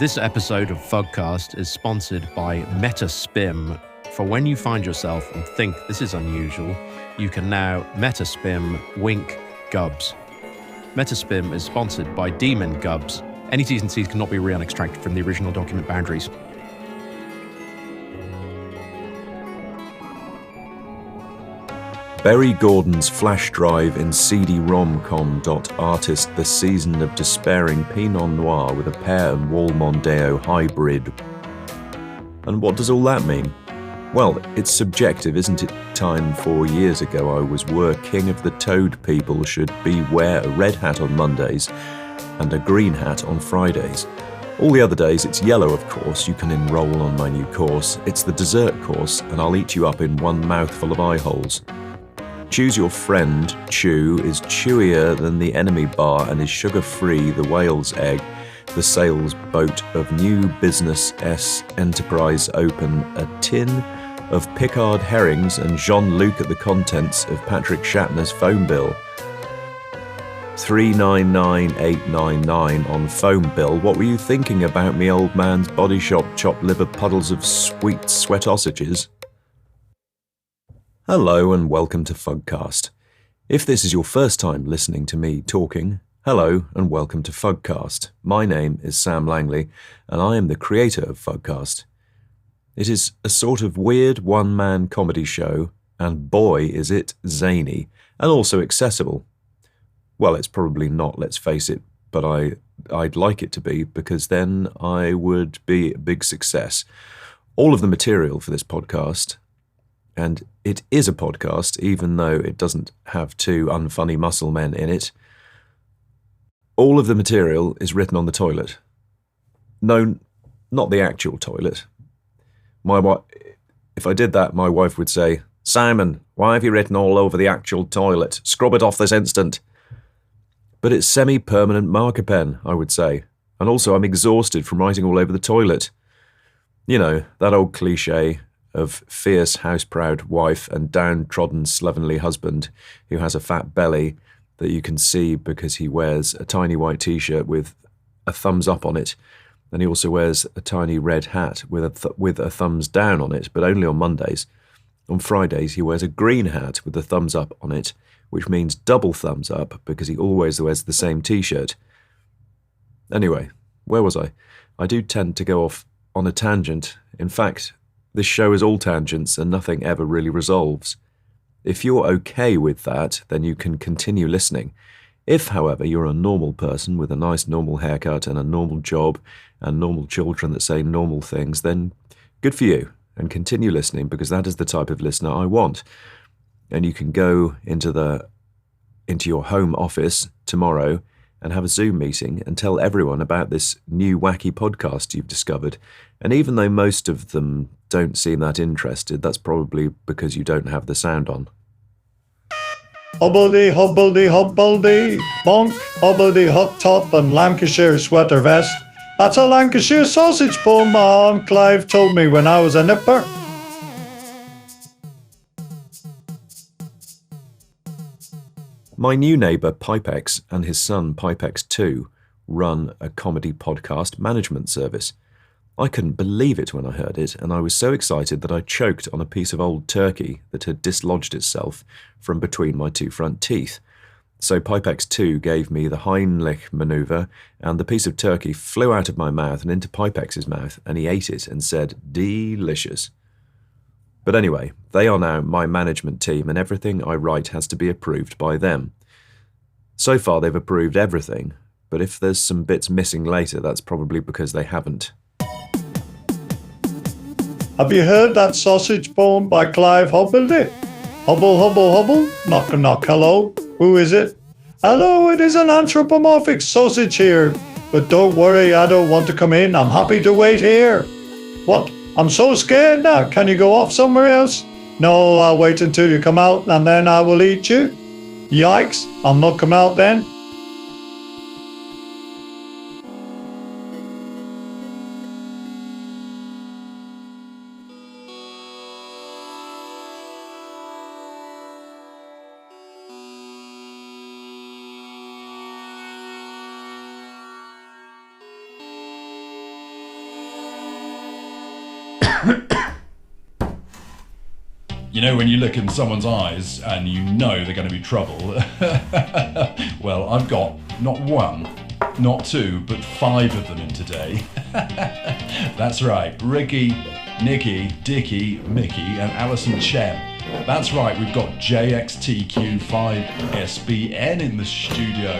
This episode of Fugcast is sponsored by Metaspim. For when you find yourself and think this is unusual, you can now Metaspim Wink Gubs. Metaspim is sponsored by Demon Gubs. Any T's and C's cannot be re-extracted from the original document boundaries. Berry Gordon's flash drive in cdromcom.artist the season of despairing Pinot Noir with a pear and wall Mondeo hybrid. And what does all that mean? Well, it's subjective, isn't it? Time 4 years ago I was king of the toad people should wear a red hat on Mondays and a green hat on Fridays. All the other days it's yellow, of course. You can enroll on my new course. It's the dessert course and I'll eat you up in one mouthful of eye holes. Choose Your Friend, Chew, is chewier than the enemy bar and is sugar-free, the whale's egg, the sales boat of new business enterprise open, a tin of Picard herrings and Jean-Luc at the contents of Patrick Shatner's phone bill. 399899 on phone bill. What were you thinking about me old man's body shop chopped liver puddles of sweet sweatossages? Hello and welcome to Fugcast. If this is your first time listening to me talking, hello and welcome to Fugcast. My name is Sam Langley and I am the creator of Fugcast. It is a sort of weird one-man comedy show, and boy is it zany and also accessible. Well, it's probably not, let's face it, but I'd like it to be, because then I would be a big success. All of the material for this podcast, and it is a podcast, even though it doesn't have two unfunny muscle men in it. All of the material is written on the toilet. No, not the actual toilet. If I did that, my wife would say, "Simon, why have you written all over the actual toilet? Scrub it off this instant." But it's semi-permanent marker pen, I would say. And also I'm exhausted from writing all over the toilet. You know, that old cliché of fierce, house-proud wife and downtrodden, slovenly husband who has a fat belly that you can see because he wears a tiny white t-shirt with a thumbs up on it, and he also wears a tiny red hat with a thumbs down on it, but only on Mondays. On Fridays he wears a green hat with a thumbs up on it, which means double thumbs up because he always wears the same t-shirt. Anyway, where was I? I do tend to go off on a tangent. In fact, this show is all tangents and nothing ever really resolves. If you're okay with that, then you can continue listening. If, however, you're a normal person with a nice normal haircut and a normal job and normal children that say normal things, then good for you, and continue listening, because that is the type of listener I want. And you can go into your home office tomorrow and have a Zoom meeting and tell everyone about this new wacky podcast you've discovered. And even though most of them don't seem that interested, that's probably because you don't have the sound on. Hubbledy, hubbledy, hubbledy, bonk, hubbledy, hot top and Lancashire sweater vest. That's a Lancashire Sausage poem my Aunt Clive told me when I was a nipper. My new neighbour Pipex and his son Pipex2 run a comedy podcast management service. I couldn't believe it when I heard it, and I was so excited that I choked on a piece of old turkey that had dislodged itself from between my two front teeth. So Pipex2 gave me the Heimlich manoeuvre, and the piece of turkey flew out of my mouth and into Pipex's mouth, and he ate it and said, "Delicious." But anyway, they are now my management team and everything I write has to be approved by them. So far they've approved everything, but if there's some bits missing later, that's probably because they haven't. Have you heard that sausage poem by Clive Hubbledy? Hubble, hubble, hubble, knock, knock, hello. Who is it? Hello, it is an anthropomorphic sausage here. But don't worry, I don't want to come in. I'm happy to wait here. What? I'm so scared now. Can you go off somewhere else? No, I'll wait until you come out and then I will eat you. Yikes, I'll not come out then. You know when you look in someone's eyes and you know they're going to be trouble? Well, I've got not one, not two, but 5 of them in today. That's right, Ricky, Nikki, Dickie, Mickey and Alison Chen. That's right, we've got JXTQ5SBN in the studio.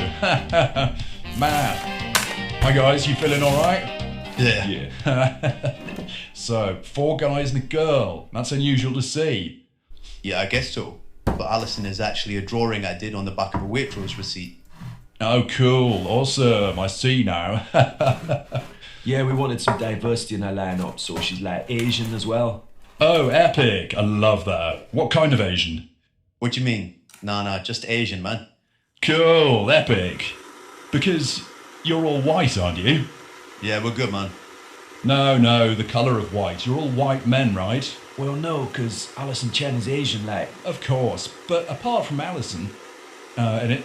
Man. Hi guys, you feeling alright? Yeah. So, 4 guys and a girl. That's unusual to see. Yeah, I guess so. But Alison is actually a drawing I did on the back of a Waitrose receipt. Oh, cool. Awesome. I see now. Yeah, we wanted some diversity in our lineup, so she's like Asian as well. Oh, epic. I love that. What kind of Asian? What do you mean? Nah, just Asian, man. Cool. Epic. Because you're all white, aren't you? Yeah, we're good, man. No, the colour of white. You're all white men, right? Well, no, because Alison Chen is Asian, like. Of course. But apart from Alison, and it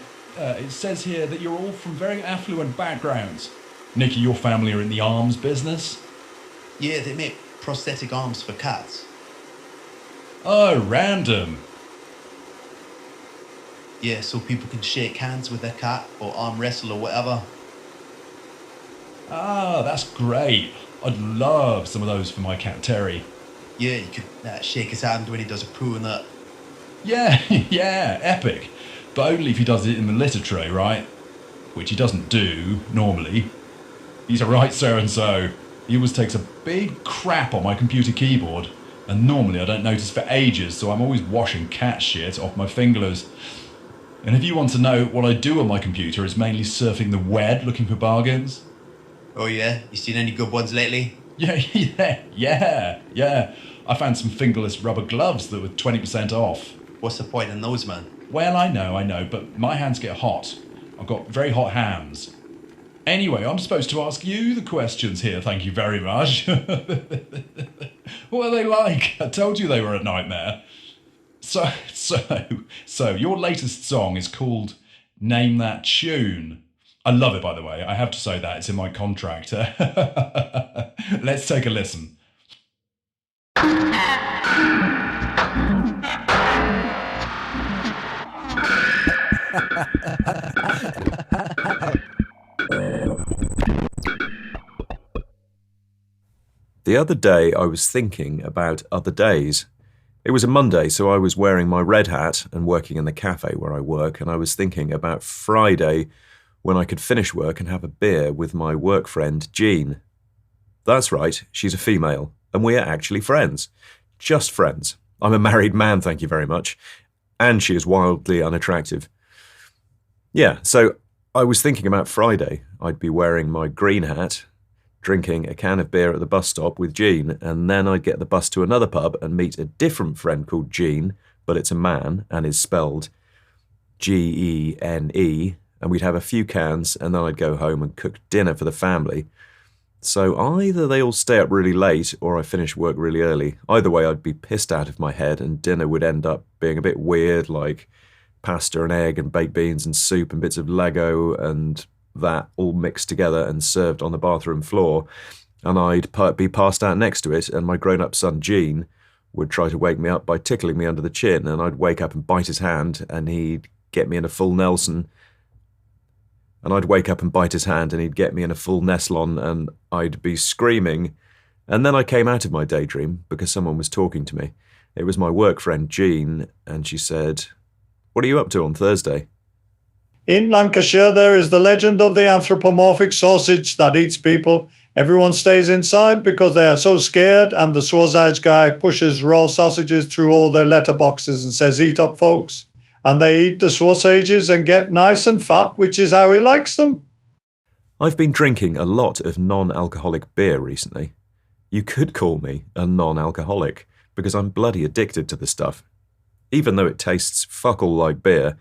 says here that you're all from very affluent backgrounds. Nikki, your family are in the arms business? Yeah, they make prosthetic arms for cats. Oh, random. Yeah, so people can shake hands with their cat or arm wrestle or whatever. Ah, that's great. I'd love some of those for my cat Terry. Yeah, you could shake his hand when he does a poo and that. Yeah, yeah, epic. But only if he does it in the litter tray, right? Which he doesn't do, normally. He's a right so-and-so. He always takes a big crap on my computer keyboard. And normally I don't notice for ages, so I'm always washing cat shit off my fingers. And if you want to know what I do on my computer, it's mainly surfing the web looking for bargains. Oh yeah? You seen any good ones lately? Yeah. I found some fingerless rubber gloves that were 20% off. What's the point in those, man? Well, I know, but my hands get hot. I've got very hot hands. Anyway, I'm supposed to ask you the questions here, thank you very much. What are they like? I told you they were a nightmare. So, your latest song is called Name That Tune. I love it, by the way. I have to say that. It's in my contract. Let's take a listen. The other day I was thinking about other days. It was a Monday, so I was wearing my red hat and working in the cafe where I work, and I was thinking about Friday when I could finish work and have a beer with my work friend Jean. That's right, she's a female, and we are actually friends. Just friends. I'm a married man, thank you very much. And she is wildly unattractive. Yeah, so I was thinking about Friday. I'd be wearing my green hat, drinking a can of beer at the bus stop with Jean, and then I'd get the bus to another pub and meet a different friend called Jean, but it's a man and is spelled Gene, and we'd have a few cans, and then I'd go home and cook dinner for the family. So either they all stay up really late or I finish work really early. Either way, I'd be pissed out of my head and dinner would end up being a bit weird, like pasta and egg and baked beans and soup and bits of Lego and that all mixed together and served on the bathroom floor. And I'd be passed out next to it, and my grown-up son Gene would try to wake me up by tickling me under the chin, and I'd wake up and bite his hand and he'd get me in a full Nelson. And I'd wake up and bite his hand and he'd get me in a full Neslon and I'd be screaming. And then I came out of my daydream because someone was talking to me. It was my work friend Jean, and she said, "What are you up to on Thursday?" In Lancashire, there is the legend of the anthropomorphic sausage that eats people. Everyone stays inside because they are so scared, and the sausage guy pushes raw sausages through all their letterboxes and says, "Eat up, folks." And they eat the sausages and get nice and fat, which is how he likes them. I've been drinking a lot of non-alcoholic beer recently. You could call me a non-alcoholic because I'm bloody addicted to the stuff. Even though it tastes fuck all like beer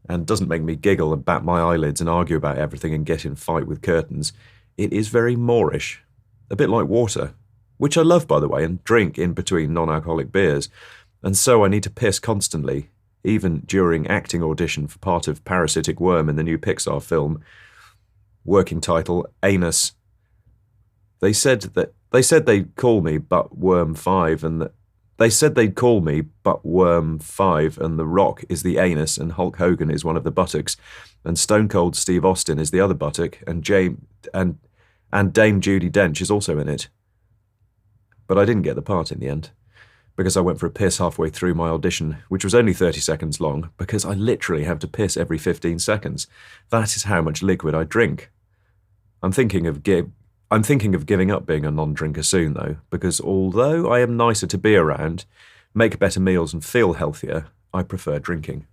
and doesn't make me giggle and bat my eyelids and argue about everything and get in fight with curtains, it is very Moorish, a bit like water, which I love, by the way, and drink in between non-alcoholic beers. And so I need to piss constantly, even during acting audition for part of Parasitic Worm in the new Pixar film, working title, Anus. They said that They said they'd call me Buttworm 5 and The Rock is the anus and Hulk Hogan is one of the buttocks and Stone Cold Steve Austin is the other buttock and Dame Judi Dench is also in it. But I didn't get the part in the end because I went for a piss halfway through my audition, which was only 30 seconds long because I literally have to piss every 15 seconds. That is how much liquid I drink. I'm thinking of giving up being a non-drinker soon, though, because although I am nicer to be around, make better meals and feel healthier, I prefer drinking.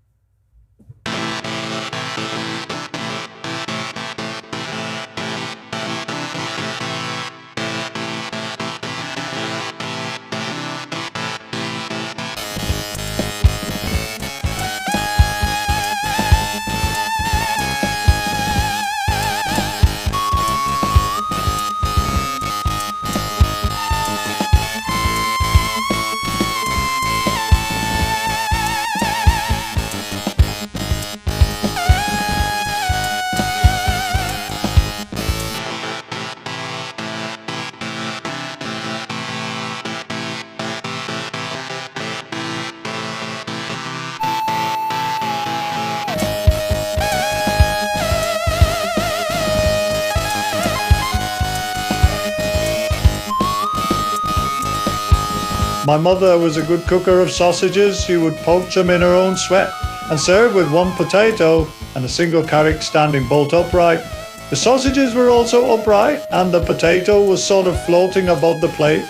My mother was a good cooker of sausages. She would poach them in her own sweat and serve with one potato and a single carrick standing bolt upright. The sausages were also upright and the potato was sort of floating above the plate.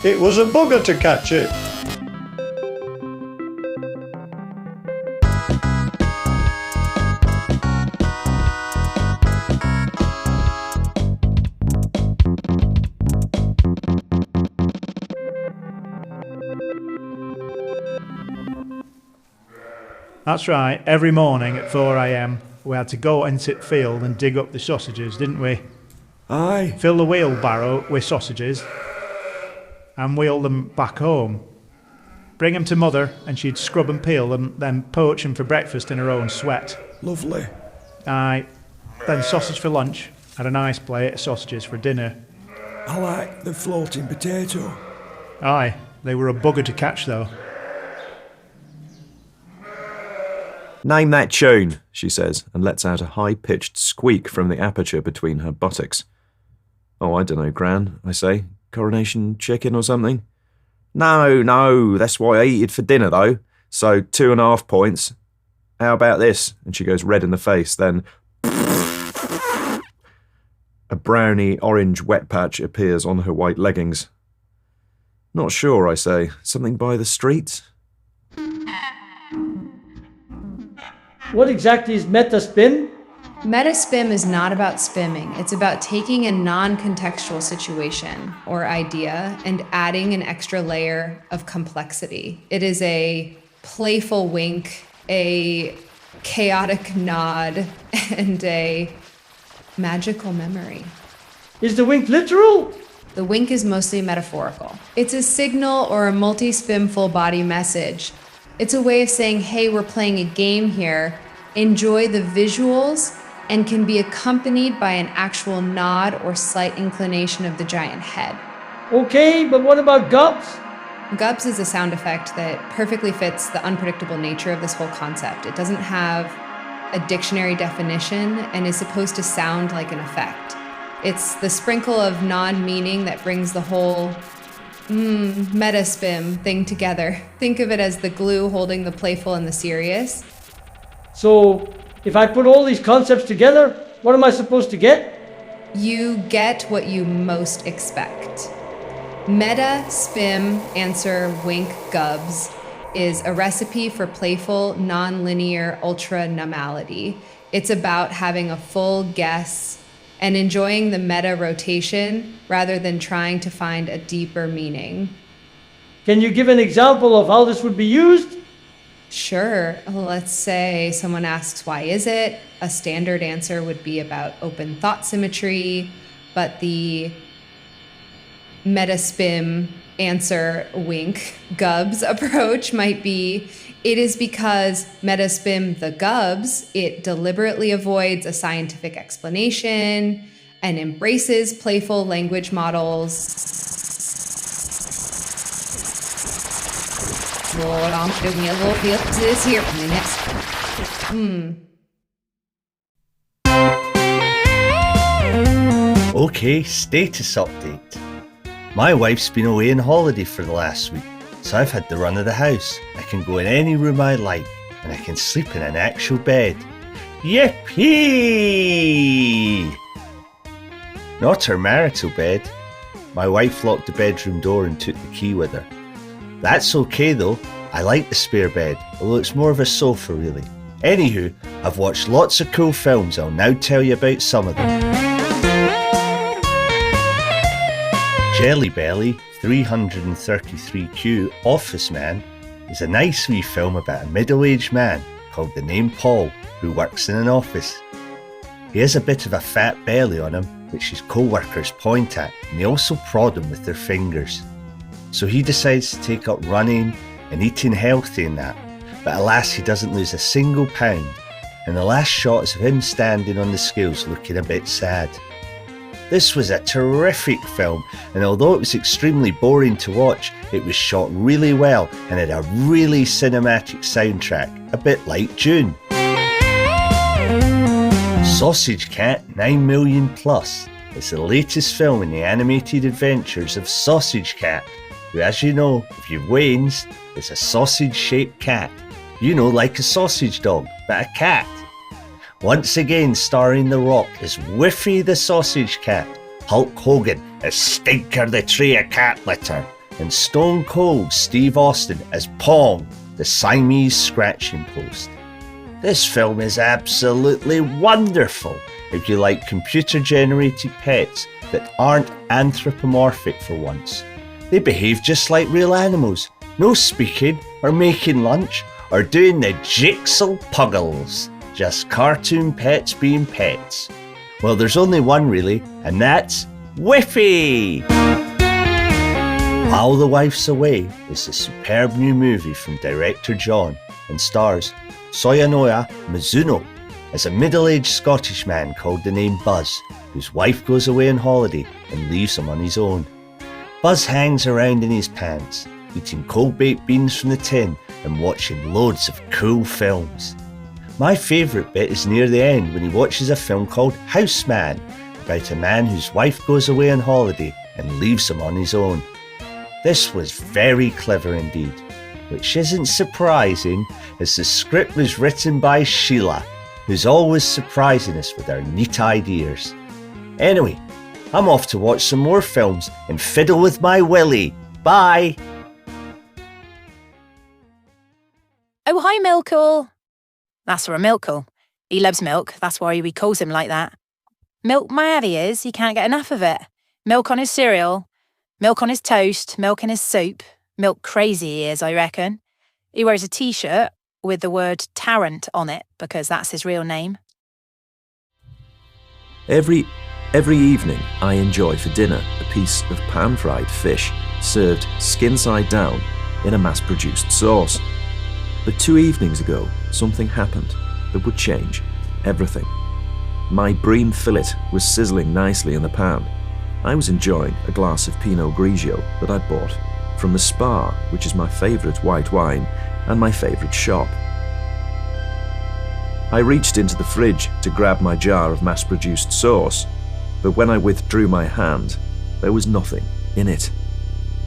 It was a bugger to catch it. That's right, every morning at 4 a.m. we had to go into the field and dig up the sausages, didn't we? Aye. Fill the wheelbarrow with sausages and wheel them back home. Bring them to Mother and she'd scrub and peel them, then poach them for breakfast in her own sweat. Lovely. Aye. Then sausage for lunch and a nice plate of sausages for dinner. I like the floating potato. Aye, they were a bugger to catch though. Name that tune, she says, and lets out a high-pitched squeak from the aperture between her buttocks. Oh, I dunno, Gran, I say. Coronation chicken or something? No, that's what I eat it for dinner, though. So 2.5 points. How about this? And she goes red in the face, then... A browny-orange wet patch appears on her white leggings. Not sure, I say. Something by the streets? What exactly is metaspin? Metaspim is not about spimming. It's about taking a non-contextual situation or idea and adding an extra layer of complexity. It is a playful wink, a chaotic nod, and a magical memory. Is the wink literal? The wink is mostly metaphorical. It's a signal or a multi-spim full body message. It's a way of saying, hey, we're playing a game here. Enjoy the visuals and can be accompanied by an actual nod or slight inclination of the giant head. Okay, but what about gubs? Gubs is a sound effect that perfectly fits the unpredictable nature of this whole concept. It doesn't have a dictionary definition and is supposed to sound like an effect. It's the sprinkle of non-meaning that brings the whole metaspim thing together. Think of it as the glue holding the playful and the serious. So, if I put all these concepts together, what am I supposed to get? You get what you most expect. Meta, spim, answer, wink, gubs is a recipe for playful, non-linear ultra-normality. It's about having a full guess and enjoying the meta rotation rather than trying to find a deeper meaning. Can you give an example of how this would be used? Sure. Let's say someone asks, why is it? A standard answer would be about open thought symmetry, but the metaspim answer, wink, gubs approach might be, it is because metaspim the gubs, it deliberately avoids a scientific explanation, and embraces playful language models. Lord, I'm doing a little bit of this here. Okay, status update. My wife's been away on holiday for the last week, so I've had the run of the house. I can go in any room I like, and I can sleep in an actual bed. Yippee! Not her marital bed. My wife locked the bedroom door and took the key with her. That's okay though, I like the spare bed, although it's more of a sofa really. Anywho, I've watched lots of cool films, I'll now tell you about some of them. Jelly Belly 333Q Office Man is a nice wee film about a middle-aged man called the name Paul who works in an office. He has a bit of a fat belly on him, which his co-workers point at, and they also prod him with their fingers. So he decides to take up running and eating healthy and that, but alas he doesn't lose a single pound, and the last shot is of him standing on the scales looking a bit sad. This was a terrific film, and although it was extremely boring to watch, it was shot really well and had a really cinematic soundtrack, a bit like Dune. Sausage Cat 9 Million Plus is the latest film in the animated adventures of Sausage Cat, who, as you know, if you've Wayne's, is a sausage-shaped cat. You know, like a sausage dog, but a cat. Once again starring The Rock as Whiffy the Sausage Cat, Hulk Hogan as Stinker the Tray of Cat Litter, and Stone Cold Steve Austin as Pong, the Siamese Scratching Post. This film is absolutely wonderful if you like computer-generated pets that aren't anthropomorphic for once. They behave just like real animals, no speaking or making lunch or doing the jigsaw puggles. Just cartoon pets being pets. Well, there's only one really, and that's Whiffy! While the Wife's Away is a superb new movie from director John and stars Soyanoya Mizuno as a middle-aged Scottish man called the name Buzz, whose wife goes away on holiday and leaves him on his own. Buzz hangs around in his pants, eating cold baked beans from the tin and watching loads of cool films. My favourite bit is near the end when he watches a film called Houseman, about a man whose wife goes away on holiday and leaves him on his own. This was very clever indeed, which isn't surprising as the script was written by Sheila, who's always surprising us with her neat ideas. Anyway, I'm off to watch some more films and fiddle with my willy. Bye! Oh, hi, Milkle. That's for a Milkle. He loves milk, that's why we calls him like that. Milk mad he is, he can't get enough of it. Milk on his cereal, milk on his toast, milk in his soup. Milk crazy he is, I reckon. He wears a t-shirt with the word Tarrant on it, because that's his real name. Every evening I enjoy for dinner a piece of pan-fried fish served skin-side down in a mass-produced sauce. But 2 evenings ago, something happened that would change everything. My bream fillet was sizzling nicely in the pan. I was enjoying a glass of Pinot Grigio that I'd bought from the Spa, which is my favourite white wine and my favourite shop. I reached into the fridge to grab my jar of mass-produced sauce, but when I withdrew my hand, there was nothing in it.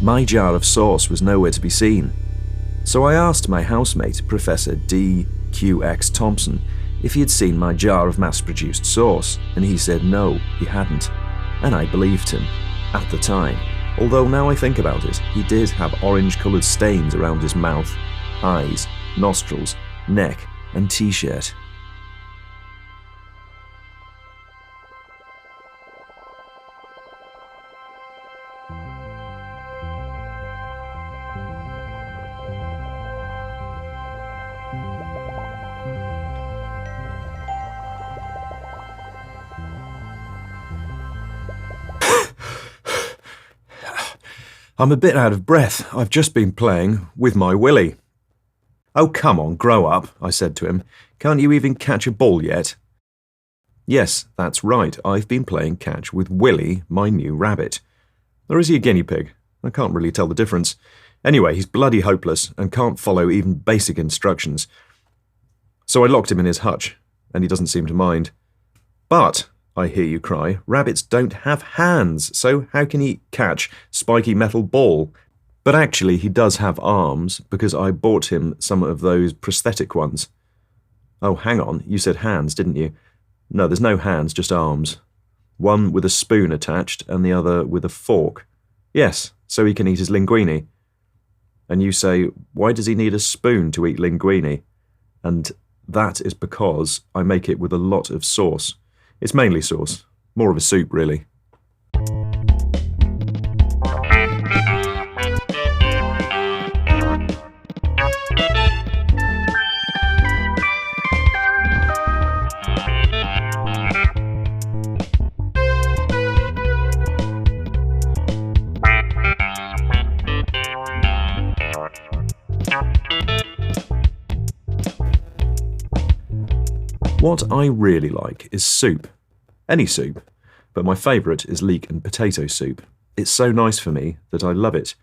My jar of sauce was nowhere to be seen. So I asked my housemate, Professor D.Q.X. Thompson, if he had seen my jar of mass-produced sauce, and he said no, he hadn't. And I believed him, at the time. Although now I think about it, he did have orange-coloured stains around his mouth, eyes, nostrils, neck, and t-shirt. I'm a bit out of breath. I've just been playing with my willy. Oh, come on, grow up, I said to him. Can't you even catch a ball yet? Yes, that's right, I've been playing catch with Willy, my new rabbit. Or is he a guinea pig? I can't really tell the difference. Anyway, he's bloody hopeless and can't follow even basic instructions. So I locked him in his hutch, and he doesn't seem to mind. But, I hear you cry, rabbits don't have hands, so how can he catch spiky metal ball? But actually he does have arms, because I bought him some of those prosthetic ones. Oh, hang on, you said hands, didn't you? No, there's no hands, just arms. One with a spoon attached, and the other with a fork. Yes, so he can eat his linguine. And you say, why does he need a spoon to eat linguine? And that is because I make it with a lot of sauce. It's mainly sauce, more of a soup really. What I really like is soup. Any soup. But my favourite is leek and potato soup. It's so nice for me that I love it.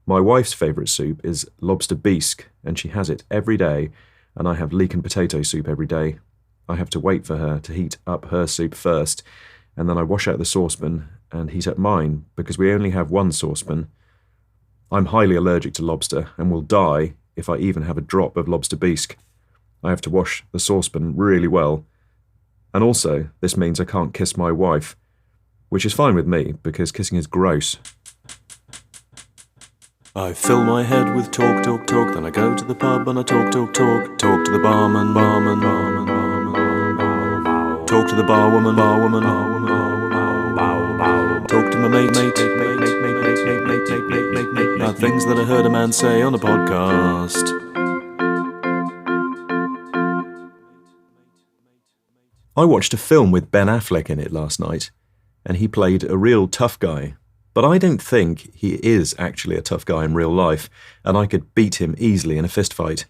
My wife's favourite soup is lobster bisque, and she has it every day, and I have leek and potato soup every day. I have to wait for her to heat up her soup first, and then I wash out the saucepan and heat up mine, because we only have one saucepan. I'm highly allergic to lobster and will die if I even have a drop of lobster bisque. I have to wash the saucepan really well. And also, this means I can't kiss my wife, which is fine with me, because kissing is gross. I fill my head with talk, talk, talk, then I go to the pub and I talk, talk, talk, talk to the barman, barman, barman, barman, talk to the barwoman, barwoman, talk to my mate, now things that I heard a man say on a podcast. I watched a film with Ben Affleck in it last night, and he played a real tough guy. But I don't think he is actually a tough guy in real life, and I could beat him easily in a fistfight.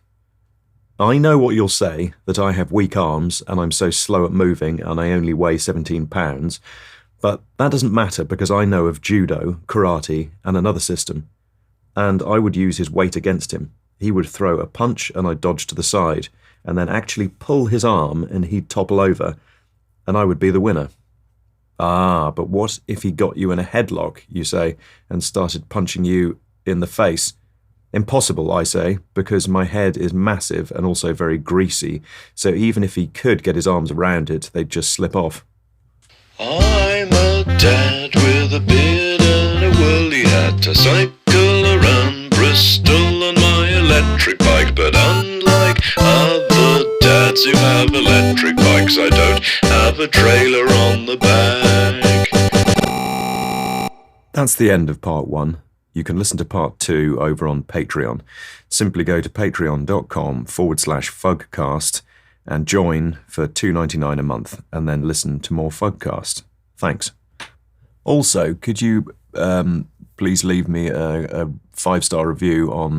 I know what you'll say, that I have weak arms, and I'm so slow at moving, and I only weigh 17 pounds, but that doesn't matter because I know of judo, karate, and another system. And I would use his weight against him. He would throw a punch, and I'd dodge to the side, and then actually pull his arm and he'd topple over, and I would be the winner. Ah, but what if he got you in a headlock, you say, and started punching you in the face? Impossible, I say, because my head is massive and also very greasy, so even if he could get his arms around it, they'd just slip off. I'm a dad with a beard and a whirly hat. I cycle around Bristol on my electric bike, but unlike other dads who have electric bikes, I don't have a trailer on the back. That's the end of part 1. You can listen to part 2 over on Patreon. Simply go to patreon.com/fugcast and join for $2.99 a month, and then listen to more Fugcast. Thanks. Also, could you please leave me a 5-star review on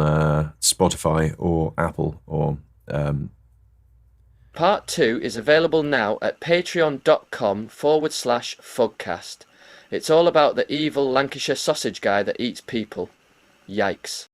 Spotify or Apple or... Part 2 is available now at patreon.com/Fugcast. It's all about the evil Lancashire Sausage guy that eats people. Yikes.